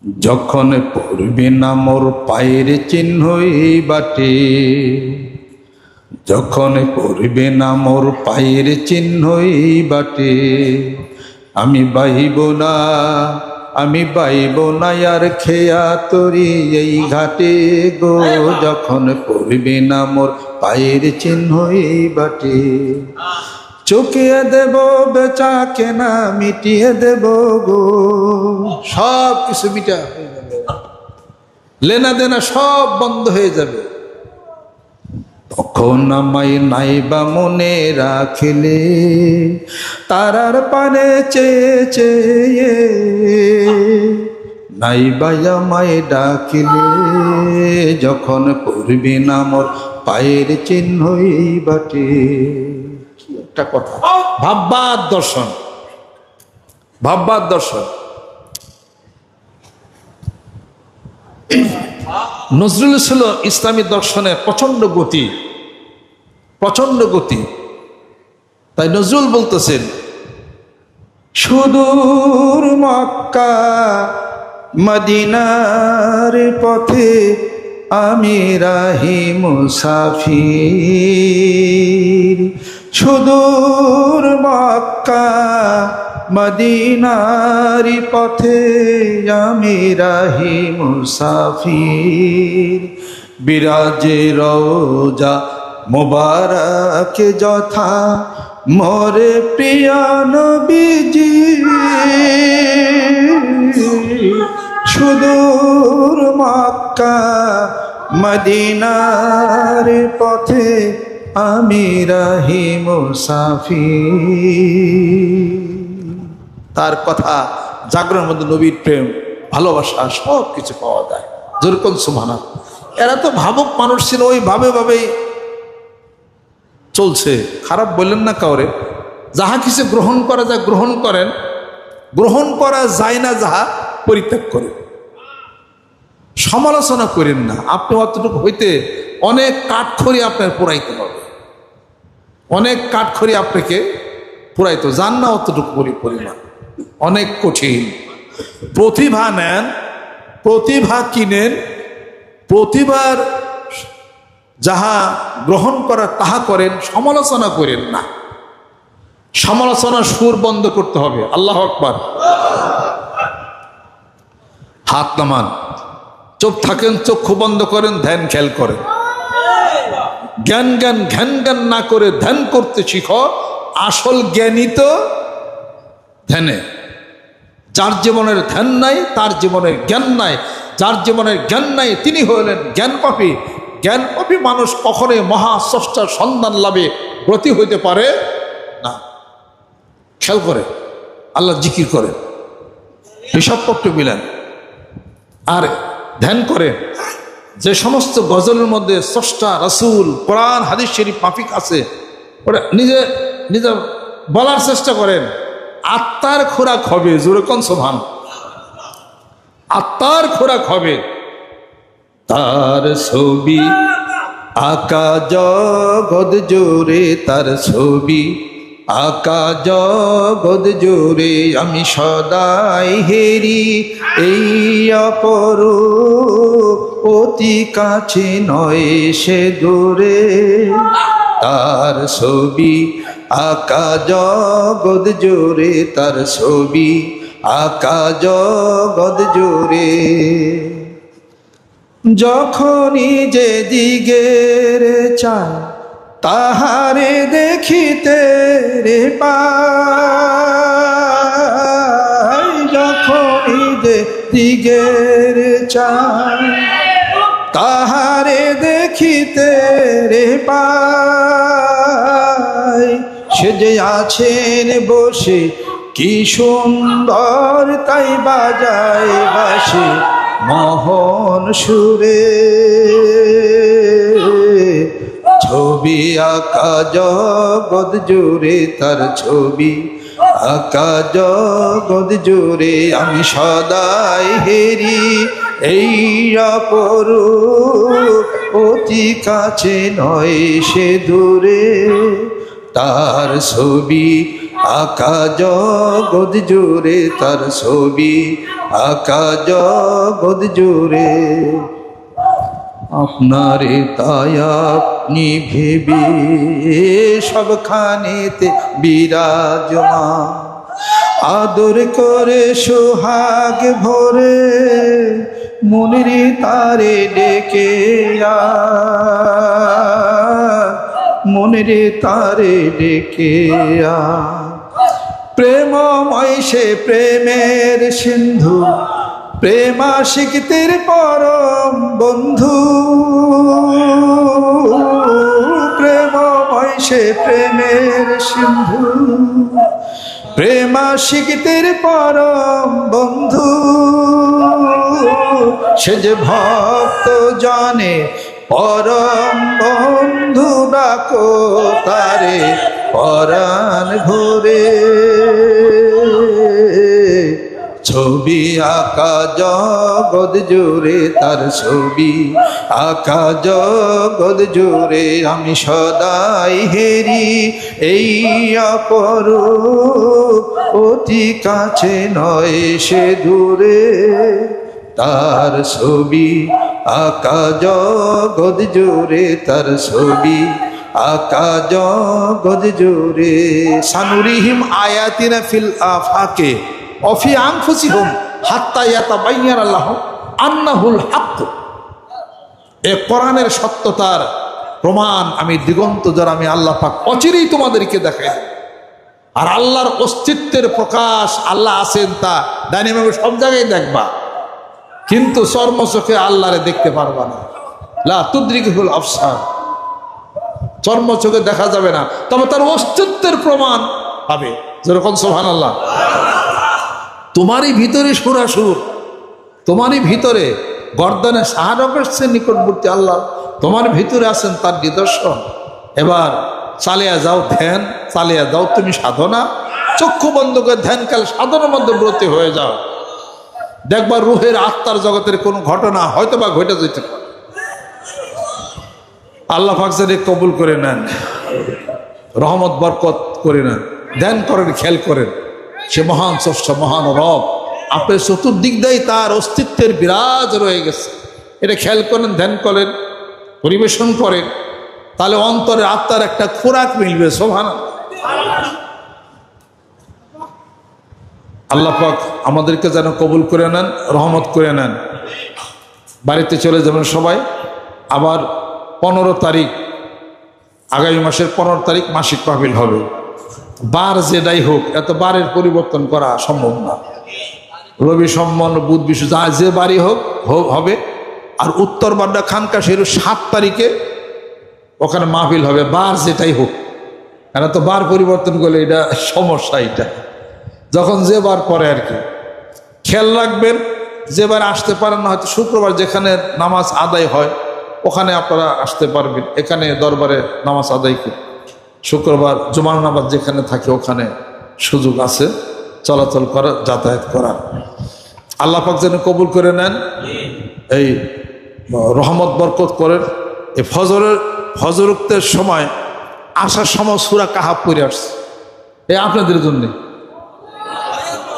যখন পড়বে না মোর পায়ের চিহ্ন এই বাটে, যখন পড়বে না মোর পায়ের চিহ্ন এই বাটে, আমি বাইব না, আমি বাইব না আর খেয়া তরি এই ঘাটে গো। যখন পড়বে না মোর পায়ের চিহ্ন এই বাটে, চুকিয়ে দেব বেচা কেনা মিটিয়ে দেব গো। সব কিছু মিটা হয়ে যাবে, লেনা দেনা সব বন্ধ হয়ে যাবে। তখন আমায় নাইবা মনে রাখিলে, তারার পানে চেয়ে চেয়ে নাইবা আমায় ডাকিলে, যখন পড়বে না মোর পায়ের চিহ্ন এই বাটে। একটা কথা, ভাববার দর্শন, ভাববার দর্শন। নজরুল ছিল ইসলামী দর্শনের প্রচন্ড গতি, প্রচন্ড গতি। তাই নজরুল বলতেছেন, সুদূর মক্কা মদিনার পথে আমি রাহি মুসাফির, সুদূর মক্কা মদিনার পথে আমি রাহি মুসাফির, বিরাজে রওজা মুবারক যথা মোরে প্রিয় নবীজি, সুদূর মক্কা মদিনার পথে আমি রাহি মুসাফির। তার কথা জাগরণের মধ্যে নবীর প্রেম, ভালোবাসা সব কিছু পাওয়া যায়। যেরকম সুবহানাল্লাহ। এরা তো ভাবুক মানুষ ছিল, ওই ভাবেই চলছে। খারাপ বললেন না কাউরে, যাহা কিছু গ্রহণ করা যায় গ্রহণ করেন, গ্রহণ করা যায় না যাহা পরিত্যাগ করেন, সমালোচনা করেন না। আপনি অতটুকু হইতে অনেক কাঠখড়ি আপনার পুরাইতে হবে, অনেক কাঠখড়ি আপনাকে পুরাইতে যান না অতটুকু পরিমাণ, অনেক কঠিন। প্রতিভা নেন, প্রতিভা কিনেন, প্রতিভার যাহা গ্রহণ করার তাহা করেন, সমালোচনা করেন না। সমালোচনার সুর বন্ধ করতে হবে। আল্লাহু আকবার। হাত নামান, চুপ থাকেন, চক্ষু বন্ধ করেন, ধ্যান খেয়াল করেন। জ্ঞান জ্ঞান ঘ্যান জ্ঞান না করে ধ্যান করতে শিখো। আসল জ্ঞানী তো ধ্যানে। যার জীবনের ধ্যান নাই তার জীবনের জ্ঞান নাই, যার জীবনের জ্ঞান নাই তিনি হলেন জ্ঞান পাপী। জ্ঞান পাপী মানুষ কখনোই মহাস্রষ্টার সন্ধান লাভে ব্রতী হইতে পারে না। খেয়াল করে আল্লাহ জিকির করে, হিসাব পত্র মিলেন আর ধ্যান করে। যে সমস্ত গজলের মধ্যে স্রষ্টা, রাসূল, কোরআন, হাদিস শরীফ মাফিক আছে, ওরা নিজে নিজে বলার চেষ্টা করেন। আত্মার খোরাক হবে, জোরে কোন সুবহানাল্লাহ। আত্মার খোরাক হবে। তার ছবি আকা জগৎ জোরে, তার ছবি আকা জগৎ জোরে, আমি সদাই হেরি এই অপরূপ, অতি কাছে নয় সে দূরে। তার ছবি আকা জগৎ জোরে, তার ছবি আকা জগৎ জোরে। যখনই যে দিগের চায় তাহারে দেখিতে রে পাই, যখনই যে দিগের চায় তাহারে দেখিতে রে পাই, সে যে আছেন বসে কি সুন্দর তাই বাজায় বাসে মোহন সুরে। ছবি আকা জগৎ জোরে, তার ছবি আকা জগৎ জোরে, আমি সদাই হেরি এই অপরূপ, অতি কাছে নয় সে দূরে। তার ছবি আকা জগৎ জুড়ে তার ছবি, আকা জগৎ জুড়ে। আপনারে তাই আপনি ভেবে সবখানেতে বিরাজমান, আদর করে সোহাগ ভরে মনের তারে ডেকে মনের তারে ডেকে প্রেমময় সে প্রেমের সিন্ধু, প্রেমাশিকদের পরম বন্ধু, প্রেমময় সে প্রেমের সিন্ধু, প্রেমাশিকদের পরম বন্ধু। সে যে ভক্ত জানে পরম বন্ধু, ডাকো তারে পরাণ ভরে। ছবি আকা জগৎ জুড়ে তার ছবি, আকা জগৎ জুড়ে। আমি সদাই হেরি এই অপরূপ, অতি কাছে নয় সে দূরে। তার ছবি আকা জগৎ জুড়ে, তার ছবি আকা জগৎ জুড়ে। সানুরিহিম আয়াতিনা ফিল আফাকে অফি আনফুসিহিম হাত্তা ইয়াতাবায়্যানা লাহুম আন্নাহুল হক। এ কোরআনের সত্যতার প্রমাণ আমি দিগন্ত যারা আমি আল্লাহ পাক অচিরেই তোমাদেরকে দেখাই দেব। আর আল্লাহর অস্তিত্বের প্রকাশ, আল্লাহ আছেন তা ডাইনামিক সব জায়গায় দেখবা, কিন্তু চর্মচোখে আল্লাহরে দেখতে পারবা না। লা তুদরিকুল আবসার, চর্মচোখে দেখা যাবে না, তবে তার অস্তিত্বের প্রমাণ পাবে। যেরকম সুবহানাল্লাহ। তোমারই ভিতরে সুরাসুর, তোমারই ভিতরে গর্দানে শাহরগের নিকটবর্তী আল্লাহ তোমার ভিতরে আছেন, তার নিদর্শন। এবার চালিয়ে যাও ধ্যান, চালিয়ে যাও তুমি সাধনা, চক্ষু বন্ধ করে ধ্যান কাল সাধনার মধ্যে ব্রতী হয়ে যাও। দেখবা রুহের আত্মার জগতের কোনো ঘটনা হয়তো বা ঘটে যেতে পারে। আল্লাহ পাক যেন কবুল করে নেন, রহমত বরকত করে নেন। ধ্যান করেন, খেয়াল করেন, সে মহান স্রষ্টা, মহান রব আপনার চতুর্দিক দিয়ে তার অস্তিত্বের বিরাজ রয়ে গেছে। এটা খেয়াল করেন, ধ্যান করেন, পরিবেশন করেন, তাহলে অন্তরে আত্মার একটা খোরাক মিলবে। সুবহানাল্লাহ। আল্লাহ পাক আমাদেরকে যেন কবুল করে নেন, রহমত করে নেন। বাড়িতে চলে যাবেন সবাই। আবার 15 তারিখ, আগামী মাসের 15 তারিখ মাসিক মাহফিল হবে। বার যেটাই হোক, এত বারের পরিবর্তন করা সম্ভব না। রবি সম্মান, বুধ বিশু যা যে বাড়ি হোক হবে। আর উত্তর বাড্ডা খানকা শেরু 7 তারিখে ওখানে মাহফিল হবে, বার যেটাই হোক। কেন তো বার পরিবর্তন করলে এটা সমস্যা। এটা যখন যে বার পরে আর কি খেয়াল রাখবেন। যে বার আসতে পারেন না, হয়তো শুক্রবার যেখানে নামাজ আদায় হয় ওখানে আপনারা আসতে পারবেন। এখানে দরবারে নামাজ আদায় করি, শুক্রবার জুমার নামাজ যেখানে থাকে ওখানে সুযোগ আছে চলাচল করার, যাতায়াত করার। আল্লাহ পাক যেন কবুল করে নেন, এই রহমত বরকত করেন। এই ফজরুক্তের সময় আসার সময় সূরা কাহাফ পড়ে আসছে, এই আপনাদের জন্য।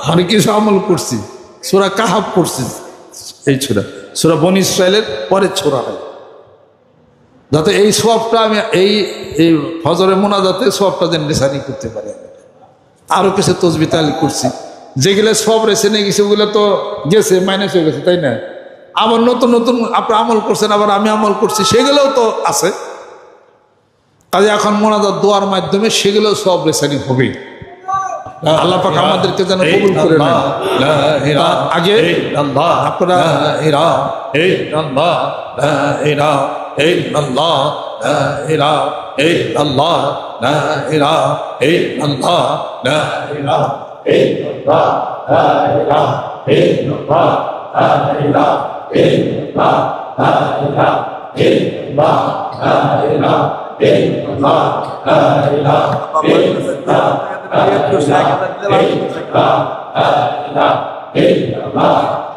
মানে কিছু আমল করছি, সূরা কাহাফ পড়ছি। এই সূরা বনী ইসরাইলের পরের সূরা হয়, যাতে এই সওয়াবটা আমি এই ফজরের মোনাজাতে সওয়াবটা যেন নিশানি করতে পারি। আরো কিছু তসবিহ তাহলিল করছি, যেগুলো সওয়াব রেছে নিয়ে গেছে ওগুলো তো গেছে, মাইনাস হয়ে গেছে, তাই না? আবার নতুন নতুন আপনি আমল করছেন, আবার আমি আমল করছি, সেগুলোও তো আছে। কাজে এখন মোনাজাত দোয়ার মাধ্যমে সেগুলো সওয়াব রেছানি হবে। আল্লাহ পাক আমাদেরকে যেন কবুল করে নেন। আগে আপনারা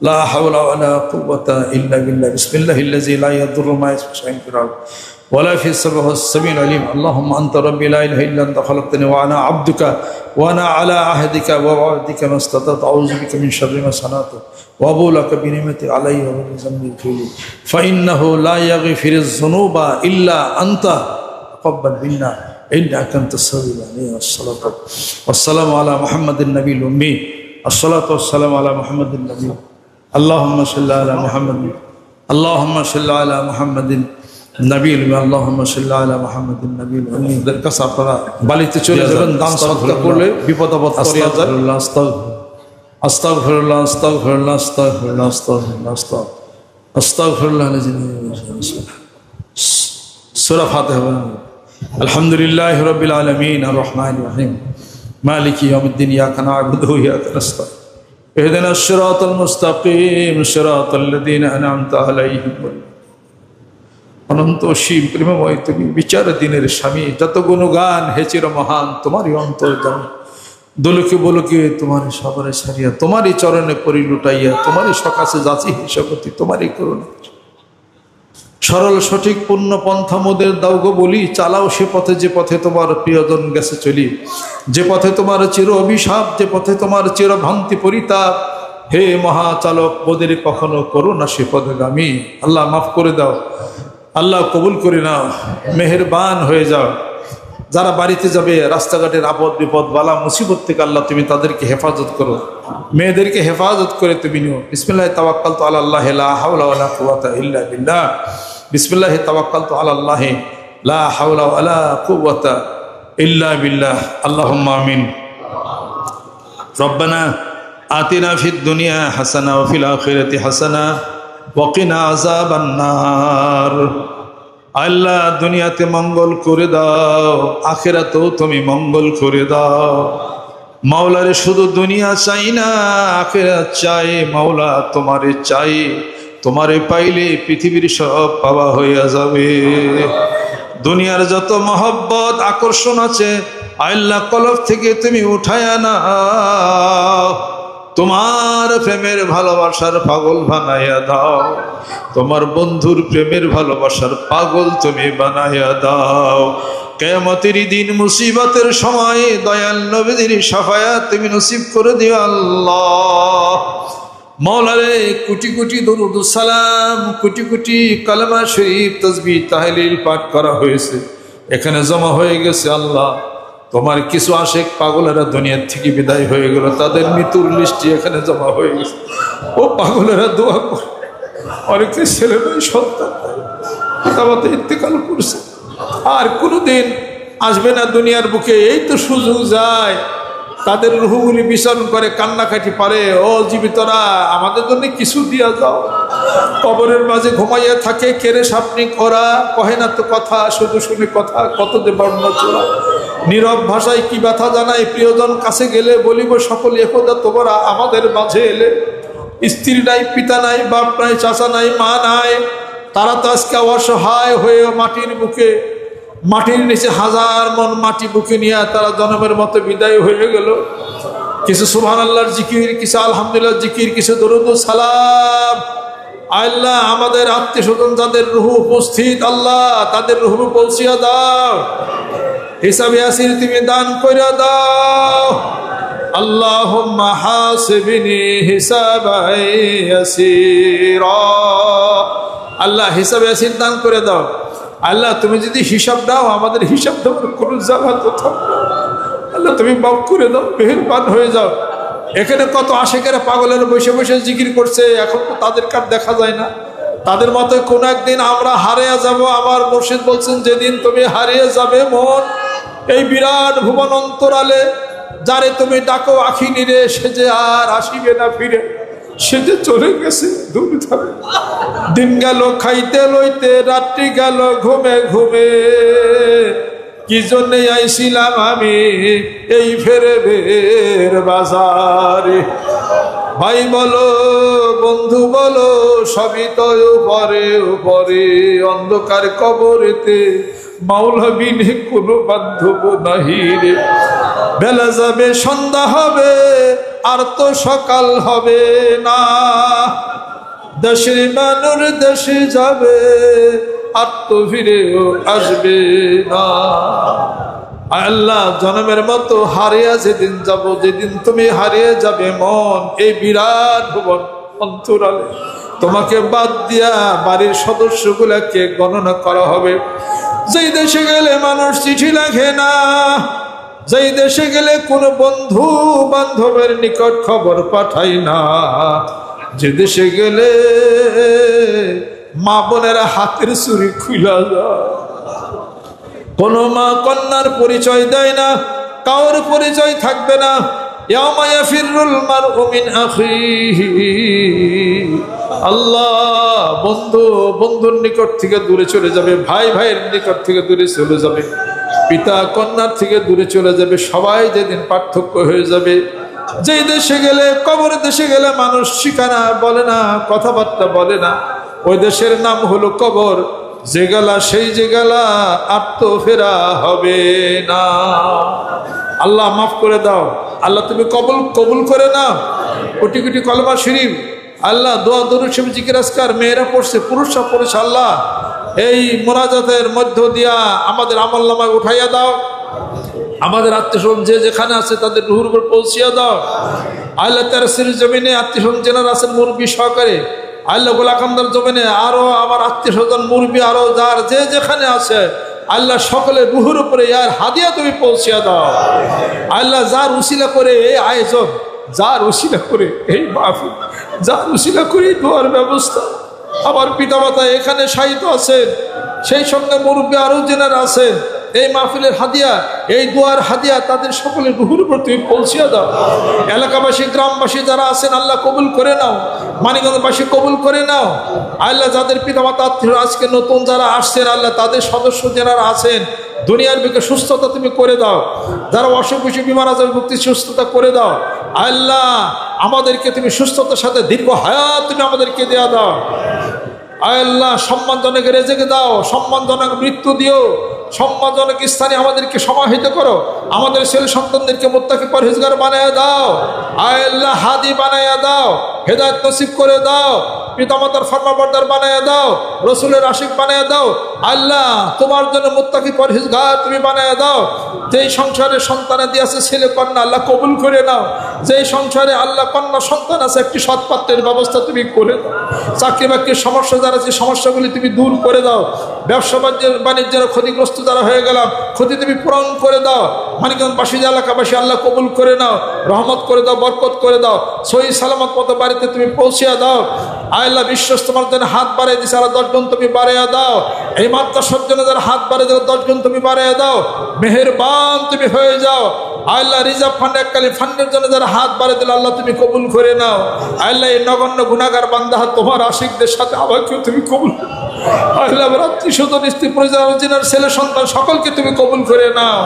লা হাওলা ওয়ালা কুওয়াতা ইল্লা বিল্লাহ বিসমিল্লাহিল্লাযী লা ইয়াদুররু মা ইসমিহি শাইউন ফিল আরদ ওয়ালা ফিস সামা'i ওয়াস সামিউল আলীম আল্লাহুম্মা আনতা রাব্বী লা ইলাহা ইল্লা আনতা খালাকতানি ওয়া আনা আবদুকা ওয়া আনা আলা আহদিকা ওয়া ওয়া'দিকা মাস্তাতা'তু আউযু বিকা মিন শাররি মা সানাতু ওয়া আবুউ লাকা বিনি'মাতি আলাইয়া ওয়া বিযামবি ফিলি ফাইন্নাহু লা ইয়াগফিরুয যুনুবা ইল্লা আনতা তাকাব্বাল মিন্না ইন্নাকা আনতাস সামিউল আলীম ওয়াসসালামু আলা মুহাম্মাদিন নাবিয়্যিল উম্মি আসসালাতু ওয়াসসালামু আলা মুহাম্মাদিন নাবিয়্যিল আল্লাহুম্মা সাল্লি আলা মুহাম্মাদিন আল্লাহুম্মা সাল্লি আলা মুহাম্মাদিন নবীল আল্লাহুম্মা সাল্লি আলা মুহাম্মাদিন নবীল উম্মিদের কাছে আপনারা বালিতে চলে যাবেন দান সাদকা করলে বিপদ আপদ করিয়া যায় আস্তাগফিরুল্লাহ আস্তাগফিরুল্লাহ আস্তাগফিরুল্লাহ আস্তাগফিরুল্লাহ আস্তাগফিরুল্লাহ সূরা ফাতিহা আলহামদুলিল্লাহি রাব্বিল আলামিন আর রহমানির রহিম মালিকি ইয়াউমিদ্দিন ইয়াকা না'বুদু ওয়া ইয়াকা নাস্তাঈন ইহদিনাস সিরাতাল মুস্তাকিম সিরাতাল্লাযীনা আন'আমতা আলাইহিম অনন্ত অসীম প্রেমময় তুমি বিচার দিনের স্বামী যত গুণগান হে চির মহান তোমারই অন্তর্যামী দোলকে বলকে তোমারই সবরে সারিয়া তোমারই চরণে পরি লুটাইয়া তোমারই সকাশে যাচি হিসাবতি তোমারই করুণা সরল সঠিক পূর্ণ পন্থা মোদের দাও গো বলি চালাও সে পথে যে পথে তোমার প্রিয়জন গেছে চলি যে পথে তোমার চির অভিশাপ যে পথে তোমার চির ভ্রান্তি পরিতাপ হে মহাচালক মোদের কখনো করো না সে পথগামী আল্লাহ মাফ করে দাও আল্লাহ কবুল করে নাও মেহেরবান হয়ে যাও যারা বাড়িতে যাবে রাস্তাঘাটের আপদ বিপদ বালা মুসিবত থেকে আল্লাহ তুমি তাদেরকে হেফাজত করো মেয়েদেরকে হেফাজত করে তুমি নিও বিসমিল্লাহি তাওয়াক্কালতু আলাল্লাহ লা হাওলা ওয়ালা কুওয়াতা ইল্লা বিল্লাহ বিসমিল্লাহি তাওয়াক্কালতু আলাল্লাহ লা হাওলা ওয়ালা কুওয়াতা ইল্লা বিল্লাহ আল্লাহুম্মা আমিন রব্বানা আতিনা ফিদ দুনিয়া হাসানা ওয়া ফিল আখিরাতি হাসানা ওয়াকিনা আযাবান নার আল্লাহ দুনিয়াতে মঙ্গল করে দাও আখিরাতেও তুমি মঙ্গল করে দাও মাওলারে শুধু দুনিয়া চাই না আখিরাত চাই মাওলা তোমারে চাই তোমারে পাইলে পৃথিবীর সব পাওয়া হইয়া যাবে দুনিয়ার যত মহব্বত আকর্ষণ আছে আল্লাহ কলব থেকে তুমি উঠায়া না তোমার প্রেমের ভালোবাসার পাগল বানাইয়া দাও তোমার বন্ধুর প্রেমের ভালোবাসার পাগল তুমি বানাইয়া দাও কিয়ামতের দিন মুসিবতের সময় দয়াল নবীর শাফায়াত তুমি নসিব করে দিও আল্লাহ মাওলারে কোটি কোটি দরুদ ও সালাম কোটি কোটি কালেমা শরীফ তাসবিহ তাহলিল পাঠ করা হয়েছে এখানে জমা হয়ে গেছে আল্লাহ তোমার কিছু আশেক পাগলেরা দুনিয়ার থেকে বিদায় হয়ে গেল তাদের মৃত্যুর লিস্টটি এখানে জমা হয়ে গেছে ও পাগলেরা দোয়া করে অনেকে ছেলে মেয়ে সন্তান পিতামাতা ইন্তেকাল করছে আর কোনোদিন আসবে না দুনিয়ার বুকে এই তো সুযোগ যায় তাদের রুহগুলি বিচরণ করে কান্নাকাটি পারে ও জীবিতরা আমাদের জন্য কিছু দিয়া যাও কবরের মাঝে ঘুমাইয়া থাকে কেড়ে সাপনি করা কহে না তো কথা শুধু শুনে কথা কত যে বর্ণনা চোরা নীরব ভাষায় কি ব্যথা জানাই প্রিয়জন কাছে গেলে বলিব সকল একদা তোমরা আমাদের মাঝে এলে স্ত্রী নাই পিতা নাই বাপ নাই চাচা নাই মা নাই তারা তো আজকে অসহায় হয়ে মাটির বুকে মাটির নিচে হাজার মন মাটি বুকে নিয়ে তারা জনমের মতো বিদায় হয়ে গেল কিছু সুবহানাল্লাহর জিকির কিছু আলহামদুলিল্লাহ জিকির কিছু দরুদ ও সালাম আল্লাহ আমাদের আত্মীয় স্বজন যাদের রূহ উপস্থিত আল্লাহ তাদের রূহ পৌঁছিয়া দাও হিসাবে আসির তুমি দান কইরা দাও আল্লাহুম্মা হাসিবনি হিসাবান ইয়াসীরা আল্লাহ হিসাবে আসির দান করে দাও আল্লাহ তুমি যদি হিসাব দাও আমাদের হিসাব দেওয়ার কোনো জায়গা তো থাকবে আল্লাহ তুমি মাফ করে দাও মেহেরবান হয়ে যাও এখানে কত আশেকেরা পাগলের বসে বসে জিকির করছে এখন তো তাদের কার দেখা যায় না তাদের মতো কোন একদিন আমরা হারিয়ে যাব আমার মুর্শিদ বলছেন যেদিন তুমি হারিয়ে যাবে মন এই বিরাট ভুবন অন্তরালে যারে তুমি ডাকো আখি নিরে সে যে আর আসিবে না ফিরে সে যে চলে গেছে দূর থাকে দিন গেল খাইতে লইতে রাত্রি গেল ঘুমে ঘুমে কি জন্যে আইছিলাম আমি এই ফেরেবের বাজারে ভাই বলো বন্ধু বলো সবই তো উপরে উপরে অন্ধকার কবরেতে মাওলা বিনে কোনো বান্ধব নাহি রে বেলা যাবে সন্ধ্যা হবে আর তো সকাল হবে না, দেশের মানুষ দেশে যাবে আর তো ফিরেও আসবে না। আল্লাহ জনমের মতো হারিয়ে যেদিন যাব, যেদিন তুমি হারিয়ে যাবে মন এই বিরাট ভুবন অন্তরালে, তোমাকে বাদ দিয়া বাড়ির সদস্যগুলাকে গণনা করা হবে। যেই দেশে গেলে মানুষ চিঠি লেখে না, যেই দেশে গেলে কোনো বন্ধু বান্ধবের নিকট খবর পাঠাই না, যে দেশে গেলে মা বোনেরা হাতের চুরি খুলা যায়, কোন মা কন্যার পরিচয় দেয় না, কারোর পরিচয় থাকবে না। ইয়াউমা ইয়াফিরুল মারউ মিন আখিহি, আল্লাহ বন্ধু বন্ধুর নিকট থেকে দূরে চলে যাবে, ভাই ভাইয়ের নিকট থেকে দূরে চলে যাবে, পিতা কন্যার থেকে দূরে চলে যাবে, সবাই যেদিন পার্থক্য হয়ে যাবে। যেই দেশে গেলে, কবর দেশে গেলে মানুষ ঠিকানা বলে না, কথাবার্তা বলে না, ওই দেশের নাম হলো কবর। যে গেলা সেই যে গেলা, আর তো ফেরা হবে না। আল্লাহ মাফ করে দাও, আল্লাহ তুমি কবুল করে নাও। কোটি কোটি কলমা শরীফ আল্লাহ দোয়া দরুদ শরীফ জিকির আজকার মেয়েরা পড়ছে, পুরুষরা পড়ছে, আল্লাহ এই মোনাজাতের মধ্য দিয়া আমাদের আমলনামায় উঠাইয়া দাও, আমাদের আত্মীয় যে যেখানে আছে তাদের রুহুর উপর পৌঁছিয়া দাও। আল্লাহ তারসির জমিনে আত্মীয় স্বজন যারা আছেন মুরব্বী সহকারে, আল্লাহ গোলাকান্দার জমিনে আরো আমার আত্মীয় স্বজন মুরব্বী আরো যার যে যেখানে আছে, আল্লাহ সকলের রুহুর উপরে ইয়ার হাদিয়া তুমি পৌঁছিয়া দাও। আল্লাহ যার উসিলা করে এই আয়োজন, যার উসিলা করে এই মাহফিল, যার উসিলা করে এই দোয়ার ব্যবস্থা, আমার পিতামাতা এখানে শায়িত আছেন, সেই সঙ্গে মুরব্বী আরো যেনারা আছেন, এই মাহফিলের হাদিয়া, এই দোয়ার হাদিয়া তাদের সকলের রুহুর উপর তুমি পৌঁছিয়া দাও। এলাকাবাসী গ্রামবাসী যারা আছেন আল্লাহ কবুল করে নাও, মানিকগঞ্জবাসী কবুল করে নাও। আল্লাহ যাদের পিতামাতা আত্মীয় আজকে নতুন যারা আসছেন, আল্লাহ তাদের সদস্য যারা আছেন দুনিয়ার বুকে সুস্থতা তুমি করে দাও, যারা অসুখ বিসুখ বিমার আজার মুক্তি সুস্থতা করে দাও। আল্লাহ আমাদেরকে তুমি সুস্থতার সাথে দীর্ঘ হায়াত তুমি আমাদেরকে দেয়া দাও। আল্লাহ সম্মানজনক রেজেকে দাও, সম্মানজনক মৃত্যু দিও, সম্মানজনক স্থানে আমাদেরকে সমাহিত করো, আমাদের ছেলে সন্তানদেরকে মুত্তাকি পরহেজগার বানায়া দাও। আল্লাহ হাদি বানায়া দাও, হেদায়েত নসিব করে দাও, পিতামাতার ফরমাবরদার বানায়া দাও, রসুলের আশিক বানায়া দাও। আল্লাহ তোমার জন্য মুত্তাকি পরহেজগার তুমি বানায়া দাও। যেই সংসারে সন্তান দিয়েছে ছেলে কন্যা, আল্লাহ কবুল করে নাও। যেই সংসারে আল্লাহ কন্যা সন্তান আছে, একটি সৎপাত্রের ব্যবস্থা তুমি করে দাও। চাকরি বাকরির সমস্যা যারা আছে, সমস্যাগুলি তুমি দূর করে দাও। ব্যবসা বাণিজ্যের ক্ষতিগ্রস্ত যারা হয়ে গেলাম, ক্ষতি তুমি পূরণ করে দাও। মানিকগঞ্জবাসী এলাকাবাসী আল্লাহ কবুল করে নাও, রহমত করে দাও, বরকত করে দাও। সহি সালামত মতো বাড়িতে তুমি পৌঁছিয়া দাও। আল্লাহ বিশ্বাস তোমার জন্য হাত বাড়িয়ে দিচ্ছে, আরো 10 জন তুমি বাড়াইয়া দাও। এই মাদ্রাসার জন্য যারা হাত বাড়িয়ে দিল 10 জন তুমি বাড়াইয়া দাও। মেহেরবান তুমি হয়ে যাও। আল্লাহ রিজার্ভ ফান্ড এককালী ফান্ডের জন্য যারা হাত বাড়িয়ে দিল, আল্লাহ তুমি কবুল করে নাও। আল্লাহ এই নগণ্য গুনাহগার বান্দা তোমার আশিকদের সাথে আমাকেও তুমি কবুল, আল্লাহ আত্মীয় স্বজন স্ত্রী পরিজনের ছেলে সন্তান সকলকে তুমি কবুল করে নাও।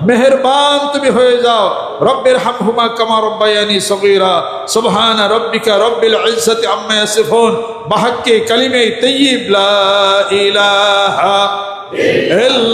মেহেরবান তুমি হয়ে যাও। রব্বির হামহুমা কামা রব্বায়ানি সগীরা। সুবহানা রব্বিকা রব্বিল ইজ্জাতি আম্মা ইয়াসিফুন। বাহাক্কি কালিমে তাইয়্যিব লা ইলাহা ইল্লা